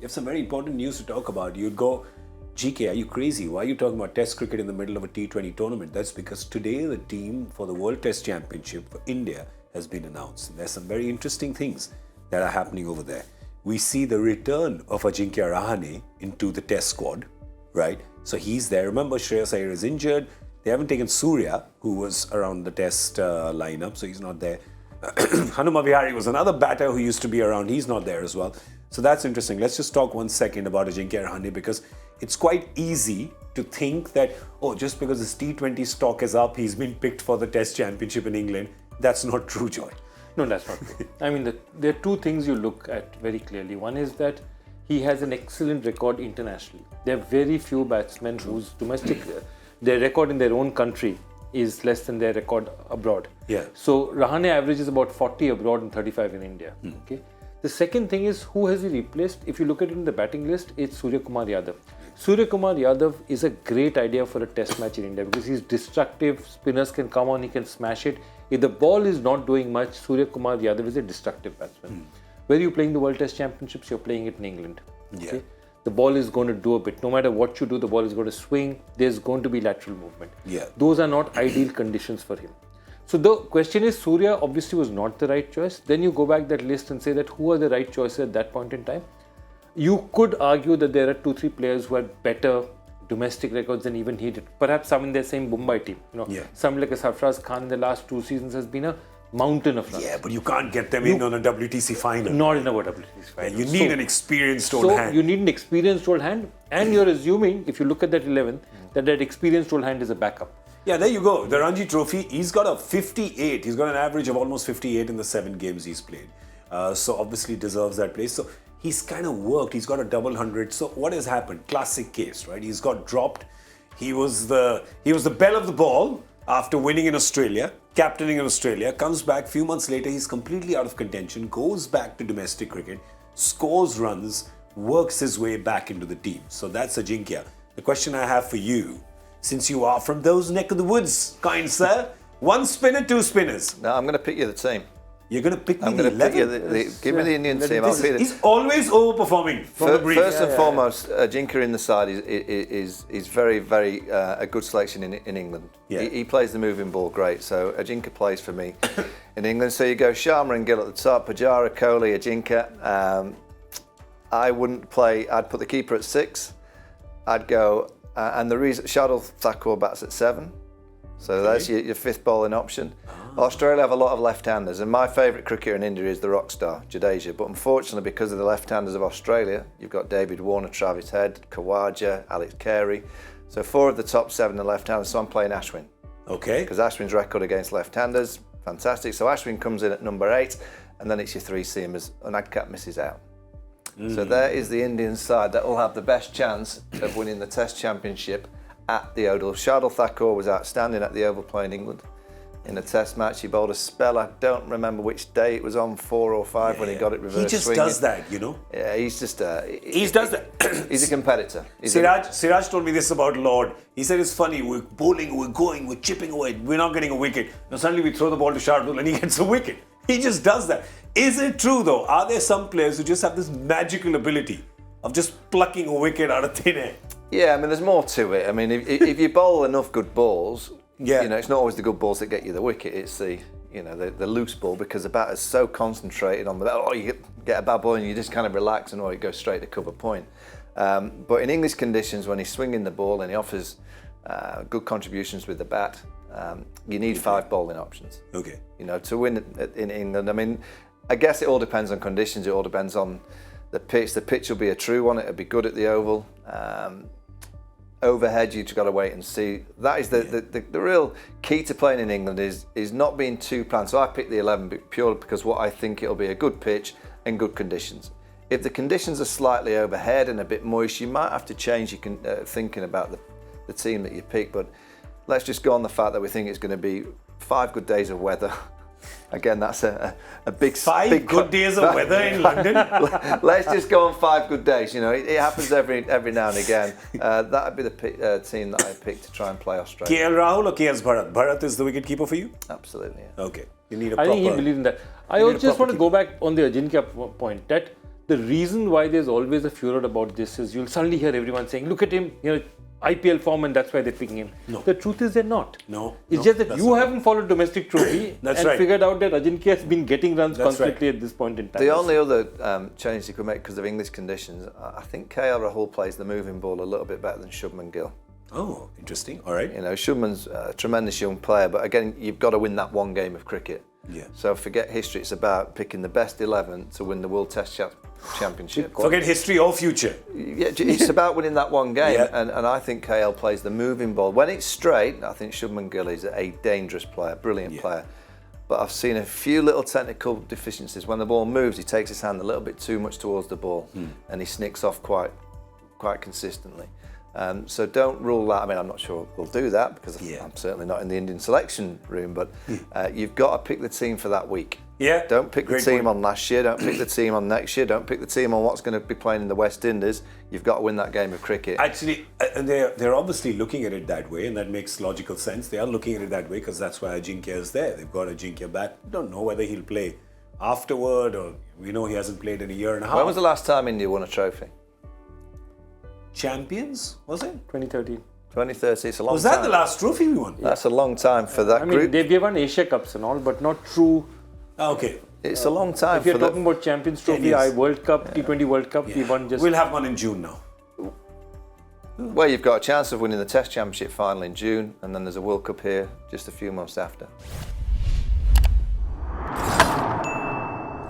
have some very important news to talk about. You'd go, GK, are you crazy? Why are you talking about Test cricket in the middle of a T20 tournament? That's because today the team for the World Test Championship for India has been announced. And there's some very interesting things that are happening over there. We see the return of Ajinkya Rahane into the Test squad, right? So he's there. Remember, Shreyas Iyer is injured. They haven't taken Surya, who was around the Test lineup, so he's not there. Hanuma Vihari was another batter who used to be around. He's not there as well. So that's interesting. Let's just talk 1 second about Ajinkya Rahane, because it's quite easy to think that, oh, just because his T20 stock is up, he's been picked for the Test Championship in England. That's not true, Joy. No, that's not true. I mean, there are two things you look at very clearly. One is that he has an excellent record internationally. There are very few batsmen whose domestic, their record in their own country is less than their record abroad. Yeah. So Rahane averages about 40 abroad and 35 in India. Okay. The second thing is, who has he replaced? If you look at it in the batting list, it's Surya Kumar Yadav. Surya Kumar Yadav is a great idea for a test match in India because he's destructive. Spinners can come on, he can smash it. If the ball is not doing much, Surya Kumar Yadav is a destructive batsman. Where are you playing the World Test Championships? You're playing it in England. Okay? The ball is going to do a bit. No matter what you do, the ball is going to swing. There's going to be lateral movement. Those are not ideal conditions for him. So the question is, Surya obviously was not the right choice. Then you go back that list and say that who are the right choices at that point in time. You could argue that there are 2-3 players who had better domestic records than even he did. Perhaps some in their same Mumbai team. Some like a Sarfraz Khan in the last 2 seasons has been a mountain of runs. Yeah, but you can't get them in on a WTC final. Not in a WTC final. You need an experienced old hand. You need an experienced old hand, and you're assuming, if you look at that 11, that experienced old hand is a backup. Yeah, there you go. The Ranji Trophy, he's got a 58. He's got an average of almost 58 in the 7 games he's played. So obviously deserves that place. So he's kind of worked. He's got a double 100. So what has happened? Classic case, right? He's got dropped. He was the belle of the ball after winning in Australia, captaining in Australia, comes back. Few months later, he's completely out of contention, goes back to domestic cricket, scores runs, works his way back into the team. So that's Ajinkya. The question I have for you, since you are from those neck of the woods, kind sir, 1 spinner, 2 spinners. No, I'm going to pick you the team. You're going to pick me I'm the going to 11? pick you give me the Indian team. He's always overperforming from the brief. First and foremost, Ajinkya in the side is very, very a good selection in England. He plays the moving ball great, so Ajinkya plays for me in England. So you go Sharma and Gill at the top, Pujara, Kohli, Ajinkya. I wouldn't play, I'd put the keeper at 6. I'd go, and the reason, Shardul Thakur bats at 7. So that's your 5th bowling option. Australia have a lot of left-handers, and my favourite cricketer in India is the rock star, Jadeja. But unfortunately, because of the left-handers of Australia, you've got David Warner, Travis Head, Khawaja, Alex Carey. So 4 of the top 7 are left-handers, so I'm playing Ashwin. Okay. Because Ashwin's record against left-handers, fantastic. So Ashwin comes in at number 8, and then it's your 3 seamers, and Adkat misses out. So there is the Indian side that will have the best chance of winning the Test Championship at the Oval. Shardul Thakur was outstanding at the Oval playing England in a Test match. He bowled a spell. I don't remember which day it was on, 4 or 5 when he got it reverse. He just swinging. does that, you know. Yeah, he's just he does that. He's a competitor. Siraj told me this about Lord. He said it's funny. We're bowling, we're going, we're chipping away. We're not getting a wicket. Now suddenly we throw the ball to Shardul and he gets a wicket. He just does that. Is it true though? Are there some players who just have this magical ability of just plucking a wicket out of thin air? Yeah, I mean, there's more to it. I mean, if you bowl enough good balls, you know, it's not always the good balls that get you the wicket. It's the loose ball, because the batter's so concentrated on you get a bad ball and you just kind of relax and it goes straight to cover point. But in English conditions, when he's swinging the ball and he offers good contributions with the bat, you need 5 bowling options. Okay. You know, to win in England. I mean, I guess it all depends on conditions. It all depends on the pitch. The pitch will be a true one. It'll be good at the Oval. Overhead, you've got to wait and see. That is the real key to playing in England is not being too planned. So I picked the 11 purely because what I think it'll be a good pitch and good conditions. If the conditions are slightly overhead and a bit moist, you might have to change your thinking about the team that you pick. But let's just go on the fact that we think it's going to be 5 good days of weather. Again, that's a big... 5 good days of weather in London? Let's just go on 5 good days. You know, it happens every now and again. That would be the team that I picked to try and play Australia. KL Rahul or KS Bharat? Bharat is the wicketkeeper for you? Absolutely, yeah. Okay. You need a I proper... think he believes in that. I just want to go back on the Ajinkya point, that The reason why there's always a furor about this is you'll suddenly hear everyone saying, look at him, IPL form, and that's why they're picking him. No. The truth is they're not. No. It's just that you haven't followed domestic trophy That's and right. figured out that Ajinkya has been getting runs That's constantly at this point in time. The only other change you could make because of English conditions, I think KL Rahul plays the moving ball a little bit better than Shubman Gill. Oh, interesting. All right. Shubman's a tremendous young player, but again, you've got to win that one game of cricket. Yeah. So forget history. It's about picking the best 11 to win the World Test Championship. Forget history or future. Yeah, it's about winning that one game, Yeah. and I think KL plays the moving ball. When it's straight, I think Shubman Gill is a dangerous player, brilliant player. But I've seen a few little technical deficiencies. When the ball moves, he takes his hand a little bit too much towards the ball, and he snicks off quite consistently. So don't rule that. I mean, I'm not sure we'll do that because I'm certainly not in the Indian selection room, but you've got to pick the team for that week. Yeah. Don't pick the team on last year, don't pick the team on next year, don't pick the team on what's going to be playing in the West Indies. You've got to win that game of cricket. Actually, they're obviously looking at it that way, and that makes logical sense. They are looking at it that way because that's why Ajinkya is there. They've got Ajinkya back. Don't know whether he'll play afterward, or we know he hasn't played in a year and a half. When was the last time India won a trophy? Champions, was it? 2013. 2030, it's a long time. Was that the last trophy we won? That's a long time for that I mean, group. they've won Asia Cups and all, but not true. Okay. It's a long time If you're for talking about Champions Trophy, World Cup, T20 World Cup, we won just... We'll have one in June now. Well, you've got a chance of winning the Test Championship final in June, and then there's a World Cup here just a few months after.